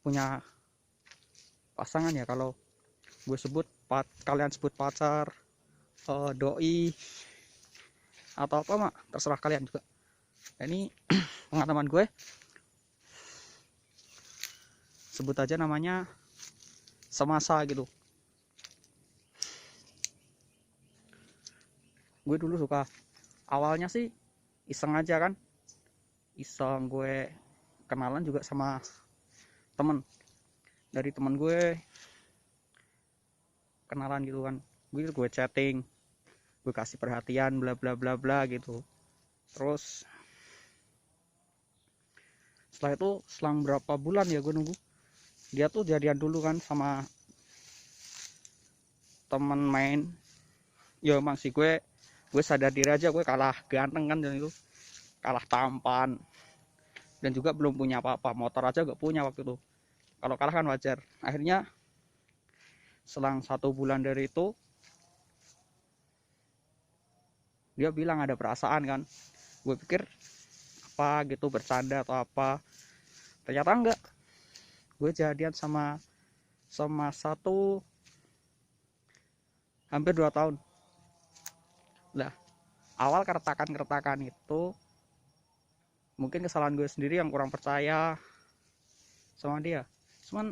punya pasangan ya, kalau gue sebut kalian sebut pacar, doi atau apa mak, terserah kalian juga. Nah, ini pengalaman gue, sebut aja namanya semasa gitu. Gue dulu suka, awalnya sih iseng aja kan, iseng gue kenalan juga sama temen, dari temen gue kenalan gitu kan. Gue chatting, gue kasih perhatian bla bla bla bla gitu. Terus setelah itu selang berapa bulan ya gue nunggu, dia tuh jadian dulu kan sama temen main. Ya emang sih gue sadar diri aja, gue kalah ganteng kan, dan itu kalah tampan, dan juga belum punya apa-apa, motor aja gak punya waktu itu. Kalau kalah kan wajar. Akhirnya selang 1 bulan dari itu dia bilang ada perasaan kan. Gue pikir apa gitu, bercanda atau apa, ternyata enggak. Gue jadian sama satu hampir 2 tahun lah. Awal keretakan itu mungkin kesalahan gue sendiri yang kurang percaya sama dia. Cuman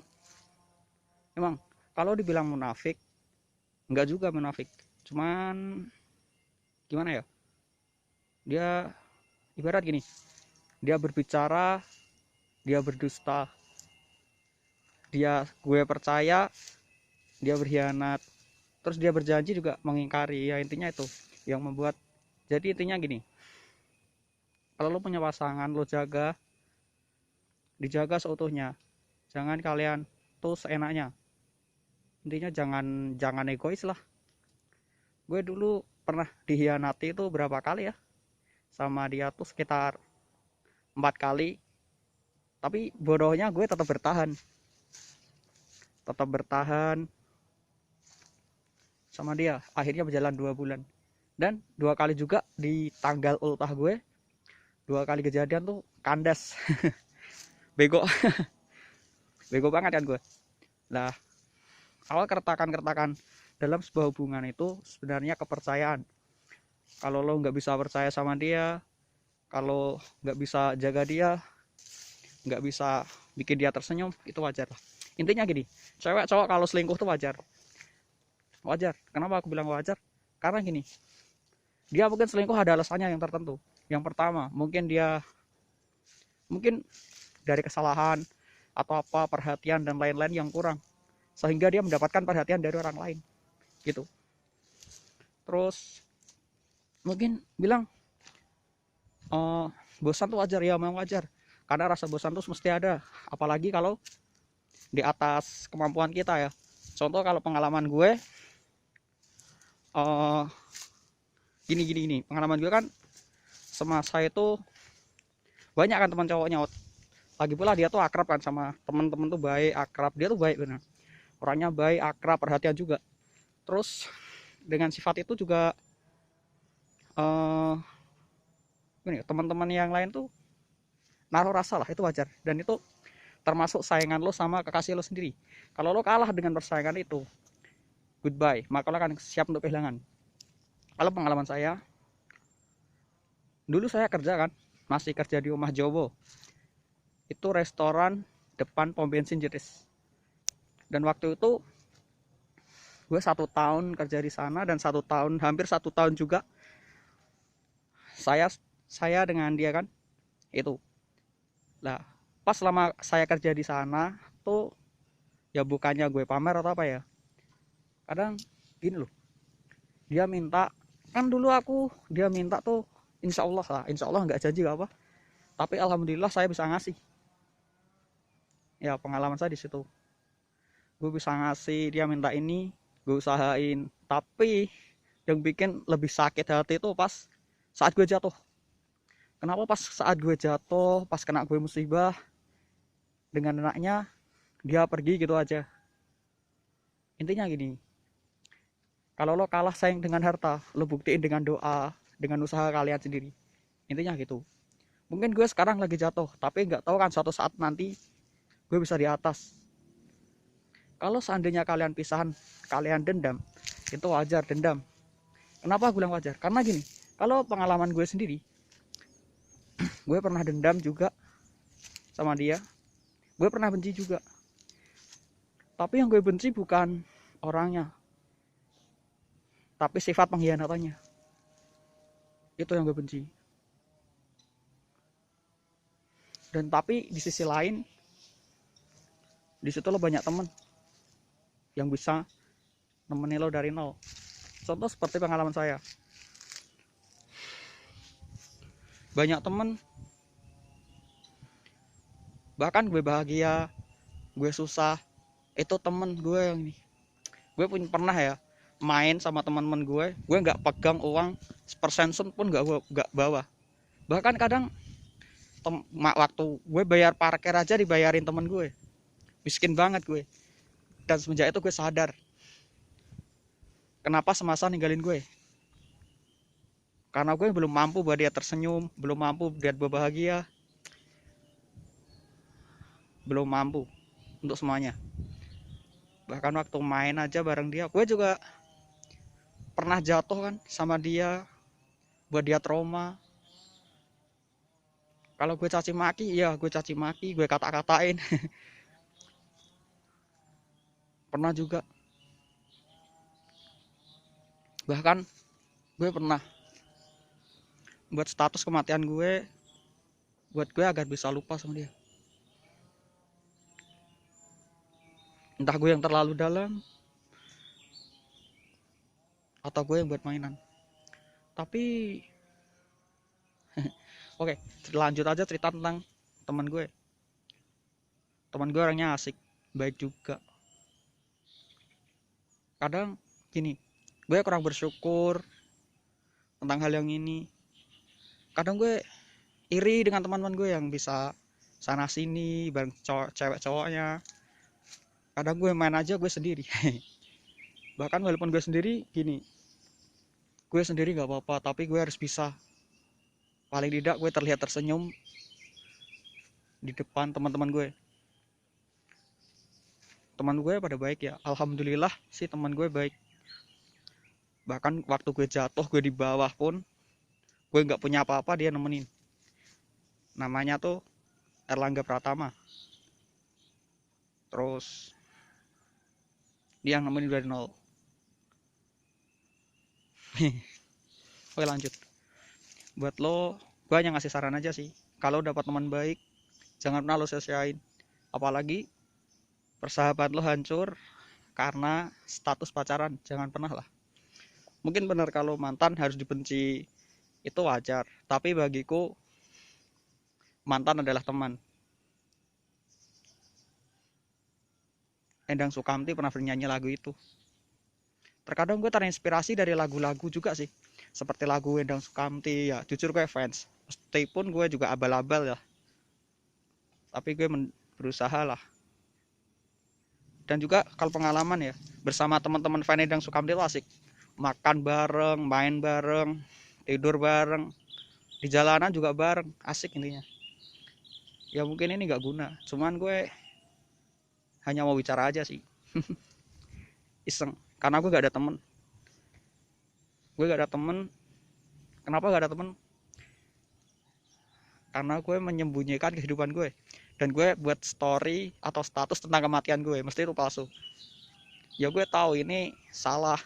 emang kalau dibilang munafik, enggak juga munafik, cuman gimana ya, dia ibarat gini, dia berbicara, dia berdusta, gue percaya, dia berkhianat, terus dia berjanji juga mengingkari. Ya intinya itu yang membuat, jadi intinya gini, kalau lo punya pasangan, lo dijaga seutuhnya, jangan kalian tuh seenaknya. Intinya jangan egois lah. Gue dulu pernah dihianati itu berapa kali ya, sama dia tuh sekitar 4 kali. Tapi bodohnya gue tetap bertahan sama dia. Akhirnya berjalan 2 bulan, dan 2 kali juga di tanggal ultah gue, 2 kali kejadian tuh kandas. Bego. Bego banget kan gue. Nah, awal keretakan dalam sebuah hubungan itu sebenarnya kepercayaan. Kalau lo nggak bisa percaya sama dia, kalau nggak bisa jaga dia, nggak bisa bikin dia tersenyum, itu wajar lah. Intinya gini, cewek cowok kalau selingkuh tuh wajar. Kenapa aku bilang wajar? Karena gini, dia mungkin selingkuh ada alasannya yang tertentu. Yang pertama, mungkin dari kesalahan atau apa, perhatian dan lain-lain yang kurang, sehingga dia mendapatkan perhatian dari orang lain gitu. Terus mungkin bilang bosan tuh wajar, ya memang wajar, karena rasa bosan tuh mesti ada, apalagi kalau di atas kemampuan kita ya. Contoh kalau pengalaman gue, gini, pengalaman gue kan semasa itu banyak kan teman cowoknya. Lagi pula dia tuh akrab kan sama teman-teman, tuh baik, akrab, dia tuh baik benar, orangnya baik, akrab, perhatian juga. Terus dengan sifat itu juga teman-teman yang lain tuh naruh rasa lah, itu wajar. Dan itu termasuk saingan lo sama kekasih lo sendiri. Kalau lo kalah dengan persaingan itu, goodbye, maka lo akan siap untuk kehilangan. Kalau pengalaman saya, dulu saya kerja kan, masih kerja di Omah Jowo, itu restoran depan pom bensin Jetis. Dan waktu itu gue 1 tahun kerja di sana, dan hampir 1 tahun juga saya dengan dia kan itu. Lah, pas selama saya kerja di sana tuh, ya bukannya gue pamer atau apa ya, kadang gini loh, dia minta kan, dia minta tuh insya Allah nggak janji gak apa, tapi alhamdulillah saya bisa ngasih. Ya pengalaman saya di situ, gue bisa ngasih, dia minta ini gue usahain. Tapi yang bikin lebih sakit hati itu pas saat gue jatuh. Kenapa pas saat gue jatuh, pas kena gue musibah, dengan enaknya dia pergi gitu aja. Intinya gini, kalau lo kalah saing dengan harta, lo buktiin dengan doa, dengan usaha kalian sendiri. Intinya gitu. Mungkin gue sekarang lagi jatuh, tapi nggak tahu kan suatu saat nanti gue bisa di atas. Kalau seandainya kalian pisahan, kalian dendam, itu wajar dendam. Kenapa gue bilang wajar? Karena gini, kalau pengalaman gue sendiri, gue pernah dendam juga sama dia, gue pernah benci juga. Tapi yang gue benci bukan orangnya, tapi sifat pengkhianatannya. Itu yang gue benci. Dan tapi di sisi lain, di situ lo banyak temen yang bisa nemenin lo dari nol. Contoh seperti pengalaman saya, banyak temen, bahkan gue bahagia, gue susah, itu temen gue yang ini. Gue pernah ya main sama teman-teman gue nggak pegang uang sepersen pun nggak bawa. Bahkan kadang waktu gue bayar parkir aja dibayarin temen gue. Miskin banget gue. Dan semenjak itu gue sadar kenapa semasa ninggalin gue. Karena gue belum mampu buat dia tersenyum, belum mampu buat dia bahagia, belum mampu untuk semuanya. Bahkan waktu main aja bareng dia, gue juga pernah jatuh kan sama dia, buat dia trauma. Kalau gue caci maki, ya gue caci maki, gue kata-katain. Pernah juga. Bahkan gue pernah buat status kematian gue, buat gue agar bisa lupa sama dia. Entah gue yang terlalu dalam, atau gue yang buat mainan. Tapi oke, lanjut aja cerita tentang teman gue. Teman gue orangnya asik, baik juga. Kadang gini, gue kurang bersyukur tentang hal yang ini. Kadang gue iri dengan teman-teman gue yang bisa sana sini bareng cewek cowoknya. Kadang gue main aja gue sendiri. Bahkan walaupun gue sendiri gini, gue sendiri gak apa-apa, tapi gue harus bisa, paling tidak gue terlihat tersenyum di depan teman-teman gue. Teman gue pada baik ya, alhamdulillah sih teman gue baik. Bahkan waktu gue jatuh, gue di bawah pun, gue nggak punya apa-apa, dia nemenin. Namanya tuh Erlangga Pratama. Terus dia yang nemenin dari nol. Oke lanjut. Buat lo, gue hanya ngasih saran aja sih. Kalau dapat teman baik, jangan pernah lo sia-siain. Apalagi persahabatan lo hancur karena status pacaran, jangan pernah lah. Mungkin benar kalau mantan harus dibenci, itu wajar. Tapi bagiku mantan adalah teman. Endang Sukamti pernah bernyanyi lagu itu. Terkadang gue terinspirasi dari lagu-lagu juga sih, seperti lagu Endang Sukamti ya. Jujur gue fans, meskipun gue juga abal-abal ya, tapi gue berusaha lah. Dan juga kalau pengalaman ya, bersama teman-teman fans Endang Sukamti itu asik. Makan bareng, main bareng, tidur bareng, di jalanan juga bareng, asik intinya. Ya mungkin ini gak guna, cuman gue hanya mau bicara aja sih. Iseng, karena gue gak ada temen. Kenapa gak ada temen? Karena gue menyembunyikan kehidupan gue, dan gue buat story atau status tentang kematian gue, mesti itu palsu. Ya gue tahu ini salah,